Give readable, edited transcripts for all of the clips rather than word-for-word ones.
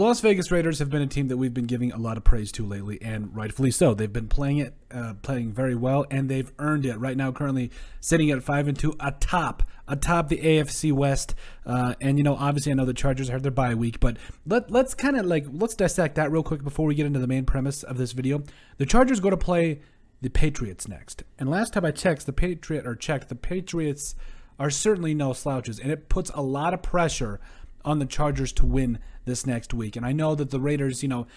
Las Vegas Raiders have been a team that we've been giving a lot of praise to lately, and rightfully so. They've been playing very well, and they've earned it. Right now, currently sitting at 5-2, atop the AFC West. And you know, obviously, I know the Chargers had their bye week, but let's kind of let's dissect that real quick before we get into the main premise of this video. The Chargers go to play the Patriots next, and last time I checked, the Patriots are certainly no slouches, and it puts a lot of pressure on the Chargers to win this next week. And I know that the Raiders, you know,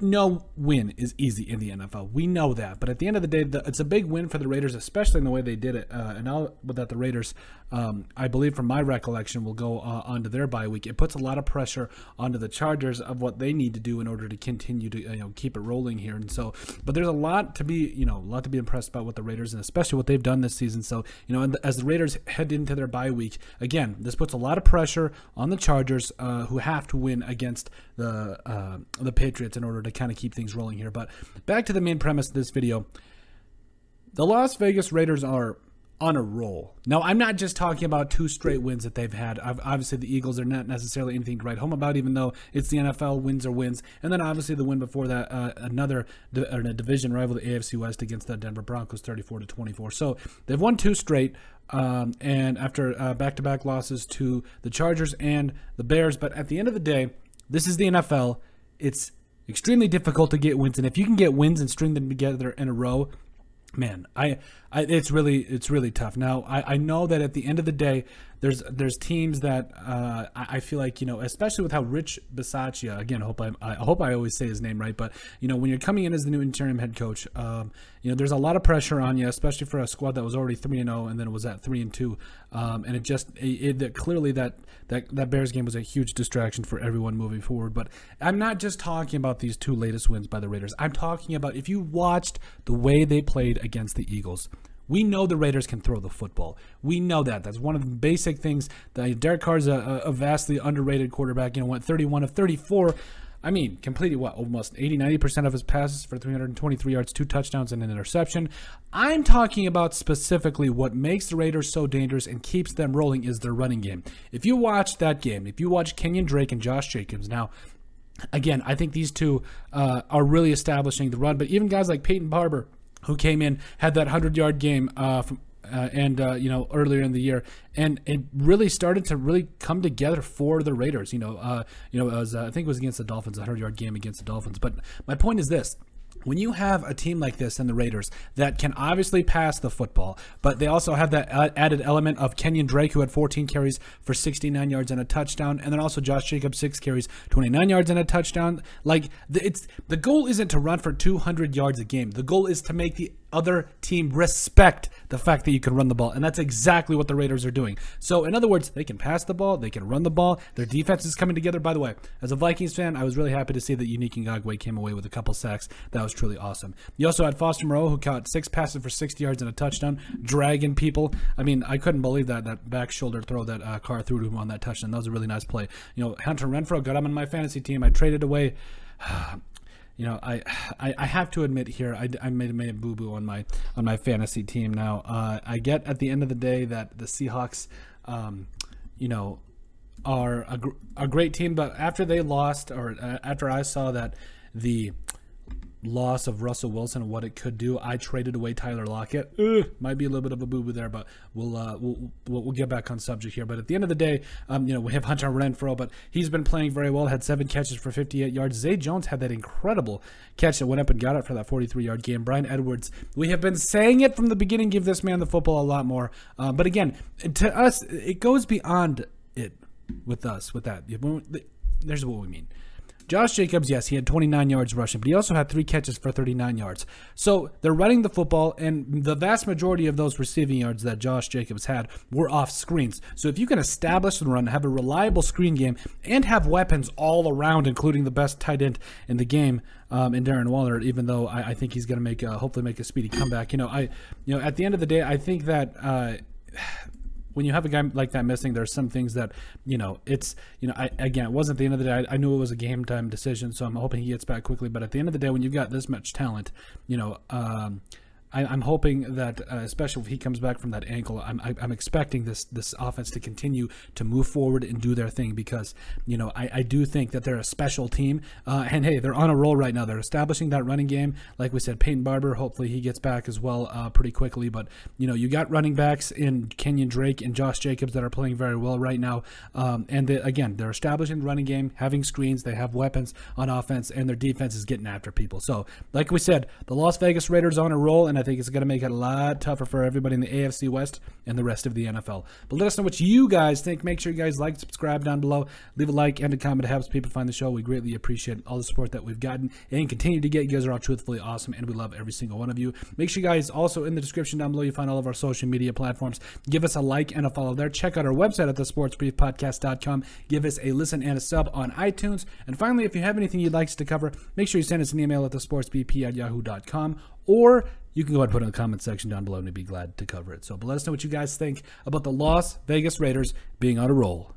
no win is easy in the NFL. We know that. But at the end of the day, it's a big win for the Raiders, especially in the way they did it. And now that the Raiders, I believe from my recollection, will go onto their bye week. It puts a lot of pressure onto the Chargers of what they need to do in order to continue to keep it rolling here. And so, but there's a lot to be impressed about with the Raiders, and especially what they've done this season. So, you know, as the Raiders head into their bye week, again, this puts a lot of pressure on the Chargers, who have to win against the Patriots in order to kind of keep things rolling here. But back to the main premise of this video. The Las Vegas Raiders are on a roll. Now, I'm not just talking about 2 straight wins that they've had. Obviously, the Eagles are not necessarily anything to write home about, even though it's the NFL, wins are wins. And then, obviously, the win before that, a division rival, the AFC West, against the Denver Broncos, 34-24. So, they've won 2 straight, and after back-to-back losses to the Chargers and the Bears. But at the end of the day, this is the NFL. It's extremely difficult to get wins, and if you can get wins and string them together in a row, man, it's really tough. Now, I know that at the end of the day, there's teams that I feel like, you know, especially with how Rich Bisaccia, again, I hope I always say his name right, but you know, when you're coming in as the new interim head coach, you know, there's a lot of pressure on you, especially for a squad that was already 3-0 and then it was at 3-2, and clearly that Bears game was a huge distraction for everyone moving forward. But I'm not just talking about these 2 latest wins by the Raiders. I'm talking about if you watched the way they played against the Eagles. We know the Raiders can throw the football. We know that. That's one of the basic things. Derek Carr's a vastly underrated quarterback. You know, went 31 of 34. I mean, completed almost 80-90% of his passes for 323 yards, 2 touchdowns, and an interception. I'm talking about specifically what makes the Raiders so dangerous and keeps them rolling is their running game. If you watch that game, if you watch Kenyon Drake and Josh Jacobs, now, again, I think these 2 are really establishing the run. But even guys like Peyton Barber, who came in, had that 100-yard game you know, earlier in the year, and it really started to really come together for the Raiders. You know, it was, I think it was against the Dolphins, a 100-yard game against the Dolphins. But my point is this. When you have a team like this and the Raiders that can obviously pass the football, but they also have that added element of Kenyon Drake, who had 14 carries for 69 yards and a touchdown, and then also Josh Jacobs, 6 carries, 29 yards and a touchdown. Like, the goal isn't to run for 200 yards a game. The goal is to make the other team respect the fact that you can run the ball, and that's exactly what the Raiders are doing. So, in other words, they can pass the ball, they can run the ball, their defense is coming together. By the way, as a Vikings fan, I was really happy to see that Unique Ngakoue came away with a couple sacks. That was truly awesome. You also had Foster Moreau, who caught 6 passes for 60 yards and a touchdown, dragging people. I mean, I couldn't believe that back shoulder throw that Carr threw to him on that touchdown. That was a really nice play. You know, Hunter Renfrow got him on my fantasy team. I traded away. You know, I have to admit here, I made a boo-boo on my fantasy team. Now, I get at the end of the day that the Seahawks, you know, are a great team, but after they lost, or after I saw that the loss of Russell Wilson and what it could do, I traded away Tyler Lockett. Might be a little bit of a boo-boo there, but we'll get back on subject here. But at the end of the day, you know, we have Hunter Renfrow, but he's been playing very well. Had 7 catches for 58 yards. Zay Jones had that incredible catch that went up and got it for that 43-yard game. Bryan Edwards, we have been saying it from the beginning, give this man the football a lot more. But again, to us, it goes beyond it with us, with that. There's what we mean. Josh Jacobs, yes, he had 29 yards rushing, but he also had 3 catches for 39 yards. So they're running the football, and the vast majority of those receiving yards that Josh Jacobs had were off screens. So if you can establish the run, have a reliable screen game, and have weapons all around, including the best tight end in the game, in Darren Waller, even though I think he's going to hopefully make a speedy comeback. You know, at the end of the day, I think that when you have a guy like that missing, there's some things that, you know, it's, you know, again, it wasn't the end of the day. I knew it was a game time decision, so I'm hoping he gets back quickly. But at the end of the day, when you've got this much talent, you know, I'm hoping that, especially if he comes back from that ankle, I'm expecting this offense to continue to move forward and do their thing, because I do think that they're a special team, and hey, they're on a roll right now. They're establishing that running game. Like we said, Peyton Barber, hopefully he gets back as well pretty quickly. But you got running backs in Kenyon Drake and Josh Jacobs that are playing very well right now, and they're establishing the running game, having screens, they have weapons on offense, and their defense is getting after people. So like we said, the Las Vegas Raiders on a roll, and I think it's going to make it a lot tougher for everybody in the AFC West and the rest of the NFL. But let us know what you guys think. Make sure you guys like, subscribe down below, leave a like and a comment. It helps people find the show. We greatly appreciate all the support that we've gotten and continue to get. You guys are all truthfully awesome, and we love every single one of you. Make sure you guys also, in the description down below, you find all of our social media platforms. Give us a like and a follow there. Check out our website at thesportsbriefpodcast.com. Give us a listen and a sub on iTunes. And finally, if you have anything you'd like us to cover, make sure you send us an email at thesportsbp@yahoo.com, or you can go ahead and put it in the comment section down below, and we'd be glad to cover it. So, but let us know what you guys think about the Las Vegas Raiders being on a roll.